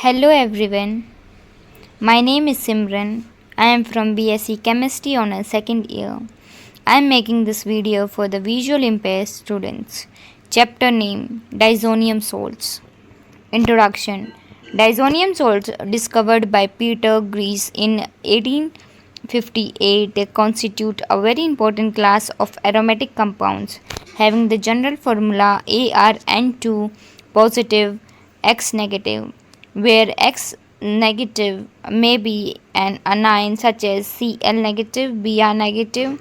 Hello everyone, my name is Simran. I am from BSc Chemistry on a second year. I am making this video for the visual impaired students. Chapter name Diazonium salts. Introduction. Diazonium salts, discovered by Peter Gries in 1858, constitute a very important class of aromatic compounds having the general formula ArN2 positive X negative, where X negative may be an anion such as Cl negative, Br negative,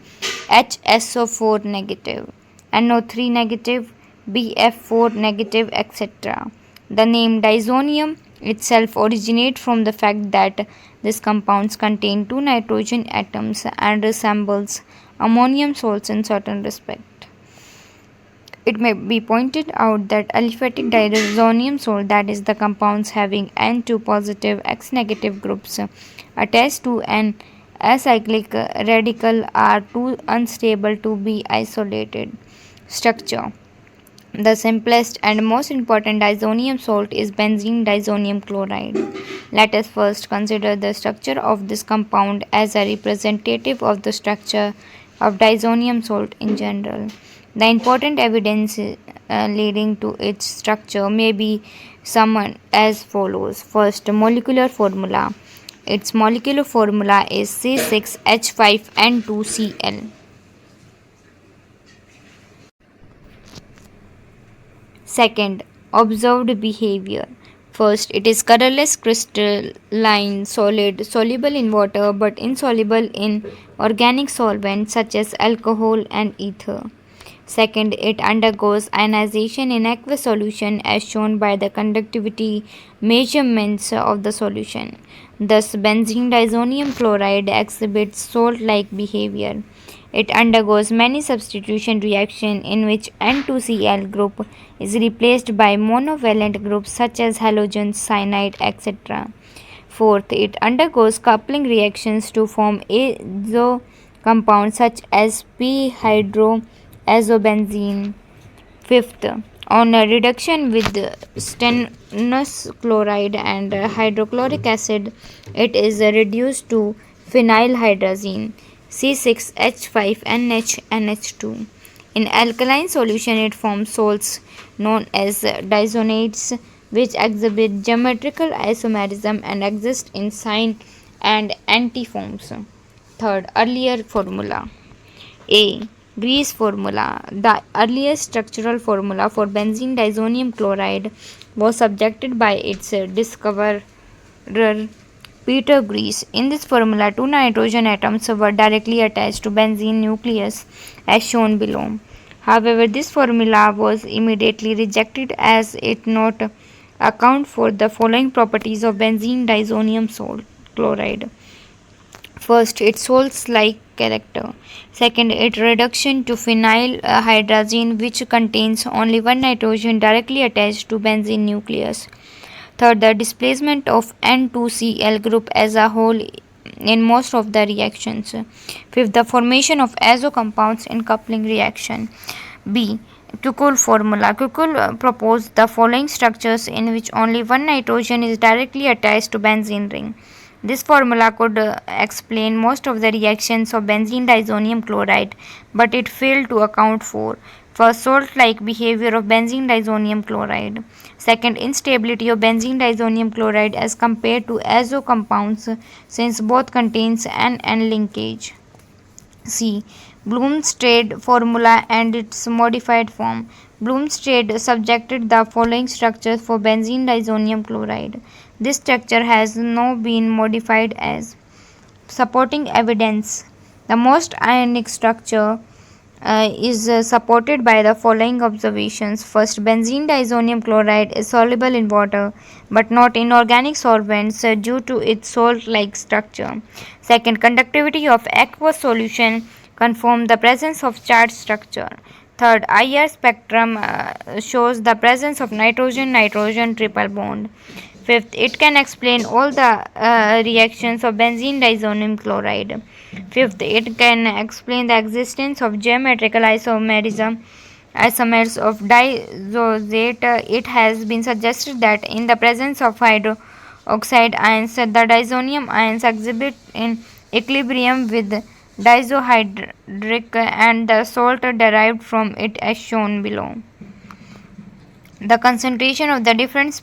HSO4 negative, NO3 negative, BF4 negative, etc. The name diazonium itself originates from the fact that these compounds contain two nitrogen atoms and resembles ammonium salts in certain respects. It may be pointed out that aliphatic diazonium salt, that is, the compounds having N2 positive X negative groups attached to an acyclic radical, are too unstable to be isolated. Structure. The simplest and most important diazonium salt is benzene diazonium chloride. Let us first consider the structure of this compound as a representative of the structure of diazonium salt in general. The important evidence leading to its structure may be summed as follows. First, molecular formula. Its molecular formula is C6H5N2Cl. Second, observed behavior. First, it is colorless crystalline solid soluble in water but insoluble in organic solvents such as alcohol and ether. Second, it undergoes ionization in aqueous solution as shown by the conductivity measurements of the solution. Thus, benzene diazonium chloride exhibits salt-like behavior. It undergoes many substitution reactions in which N2Cl group is replaced by monovalent groups such as halogens, cyanide, etc. Fourth, it undergoes coupling reactions to form azo compounds such as p-hydroazobenzene. Fifth, on a reduction with stannous chloride and hydrochloric acid, it is reduced to phenylhydrazine C6H5NH2. In alkaline solution, it forms salts known as diazonates, which exhibit geometrical isomerism and exist in sine and antiforms. Third, earlier formula. A. Gries formula. The earliest structural formula for benzene diazonium chloride was subjected by its discoverer Peter Gries. In this formula, two nitrogen atoms were directly attached to benzene nucleus as shown below. However, this formula was immediately rejected as it not account for the following properties of benzene diazonium chloride. First, its salts-like character. Second, its reduction to phenylhydrazine, which contains only one nitrogen directly attached to benzene nucleus. Third, the displacement of N2Cl group as a whole in most of the reactions. Fifth, the formation of azo compounds in coupling reaction. B. Kukul formula. Kukul proposed the following structures in which only one nitrogen is directly attached to benzene ring. This formula could explain most of the reactions of benzene diazonium chloride, but it failed to account for first, salt-like behavior of benzene diazonium chloride. Second, instability of benzene diazonium chloride as compared to azo compounds, since both contains an N linkage. C. Bloomstead formula and its modified form. Bloomstead subjected the following structures for benzene diazonium chloride. This structure has now been modified as supporting evidence. The most ionic structure is supported by the following observations. First, benzene diazonium chloride is soluble in water but not in organic solvents due to its salt-like structure. Second, conductivity of aqueous solution confirms the presence of charged structure. Third, IR spectrum shows the presence of nitrogen-nitrogen triple bond. Fifth, it can explain all the reactions of benzene diazonium chloride. Fifth, it can explain the existence of geometrical isomers of diazosate. It has been suggested that in the presence of oxide ions. The diazonium ions exhibit in equilibrium with diazohydric and the salt derived from it as shown below. The concentration of the different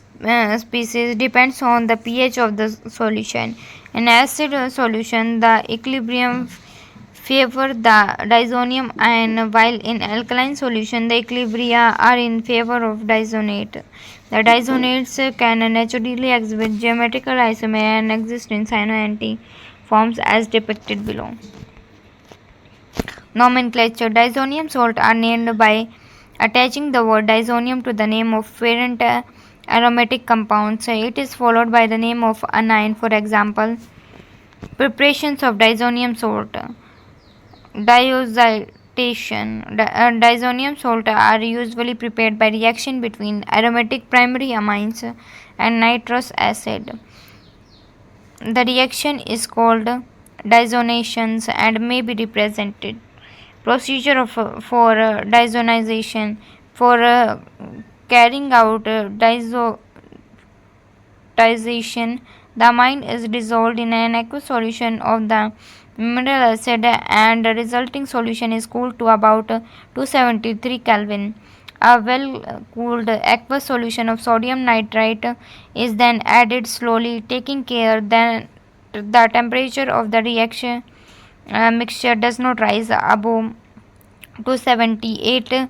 species depends on the pH of the solution. In acid solution, the equilibrium favor the diazonium ion, while in alkaline solution, the equilibria are in favor of diazonate. The diazonates can naturally exhibit geometrical isomer and exist in cyanoanti forms as depicted below. Nomenclature: Diazonium salt are named by attaching the word diazonium to the name of parent aromatic compounds. It is followed by the name of anion. For example, preparations of diazonium salt. Diazonium salt are usually prepared by reaction between aromatic primary amines and nitrous acid. The reaction is called diazonation and may be represented. Procedure for diazonization. For carrying out diazotization, the amine is dissolved in an aqueous solution of the mineral acid and the resulting solution is cooled to about 273 Kelvin. A well cooled aqueous solution of sodium nitrite is then added slowly, taking care that the temperature of the reaction mixture does not rise above 278 to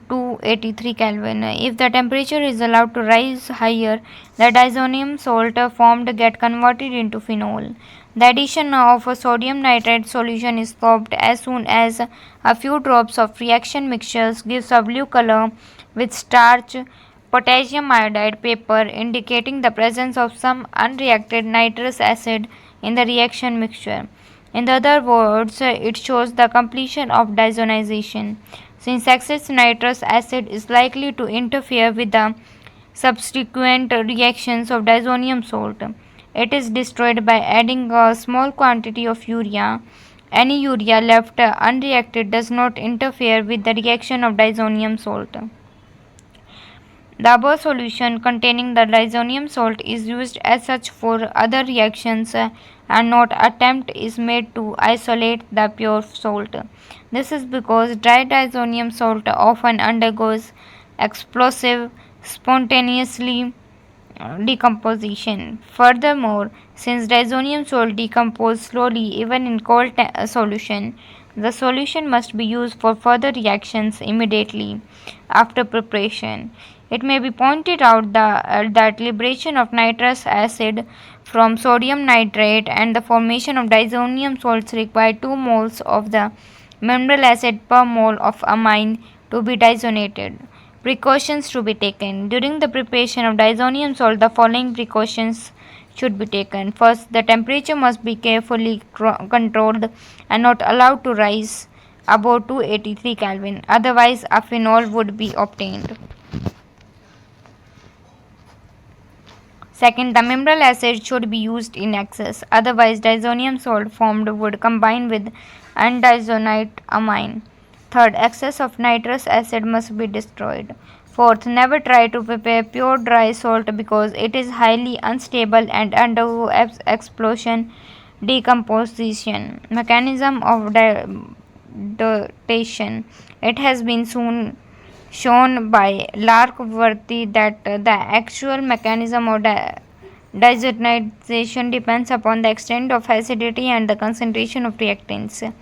283 Kelvin. If the temperature is allowed to rise higher, the diazonium salt formed get converted into phenol. The addition of a sodium nitrate solution is stopped as soon as a few drops of reaction mixtures gives a blue color with starch potassium iodide paper indicating the presence of some unreacted nitrous acid in the reaction mixture. In other words, it shows the completion of diazonization. Since excess nitrous acid is likely to interfere with the subsequent reactions of diazonium salt, it is destroyed by adding a small quantity of urea. Any urea left unreacted does not interfere with the reaction of diazonium salt. The above solution containing the diazonium salt is used as such for other reactions and not attempt is made to isolate the pure salt. This is because dry diazonium salt often undergoes explosive spontaneously decomposition. Furthermore, since diazonium salt decomposes slowly even in cold solution, the solution must be used for further reactions immediately after preparation. It may be pointed out that liberation of nitrous acid from sodium nitrate and the formation of diazonium salts require 2 moles of the mineral acid per mole of amine to be diazonated. Precautions to be taken. During the preparation of diazonium salt, the following precautions should be taken. First, the temperature must be carefully controlled and not allowed to rise above 283 Kelvin. Otherwise, a phenol would be obtained. Second, the mineral acid should be used in excess. Otherwise, diazonium salt formed would combine with undizonate amine. Third, excess of nitrous acid must be destroyed. Fourth, never try to prepare pure dry salt because it is highly unstable and undergoes explosion decomposition mechanism of dilatation. It has been shown by Larkworthy that the actual mechanism of diazotization depends upon the extent of acidity and the concentration of reactants.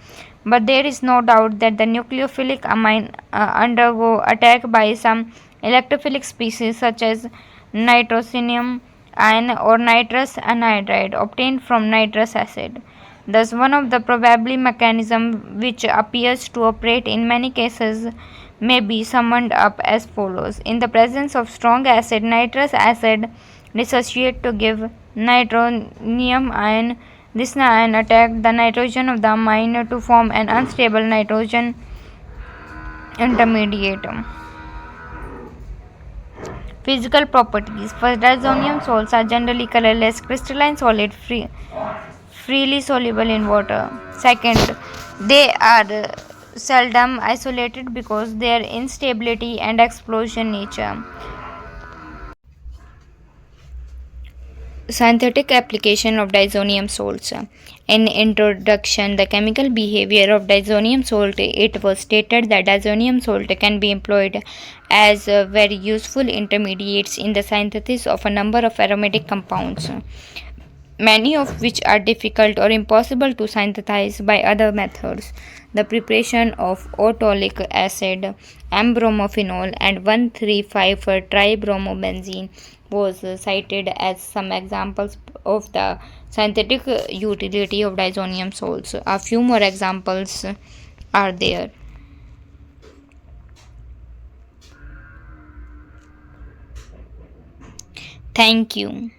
But there is no doubt that the nucleophilic amine undergo attack by some electrophilic species such as nitrosinium ion or nitrous anhydride obtained from nitrous acid. Thus, one of the probably mechanism which appears to operate in many cases may be summed up as follows. In the presence of strong acid, nitrous acid dissociate to give nitronium ion. This ion attacked the nitrogen of the amine to form an unstable nitrogen intermediate. Physical properties. First, diazonium salts are generally colorless, crystalline solid, freely soluble in water. Second, they are seldom isolated because their instability and explosion nature. Synthetic application of diazonium salts. In introduction, the chemical behavior of diazonium salt, it was stated that diazonium salt can be employed as very useful intermediates in the synthesis of a number of aromatic compounds, many of which are difficult or impossible to synthesize by other methods. The preparation of autolic acid, ambromophenols, and 1,3,5 tribromobenzene was cited as some examples of the synthetic utility of diazonium salts. A few more examples are there. Thank you.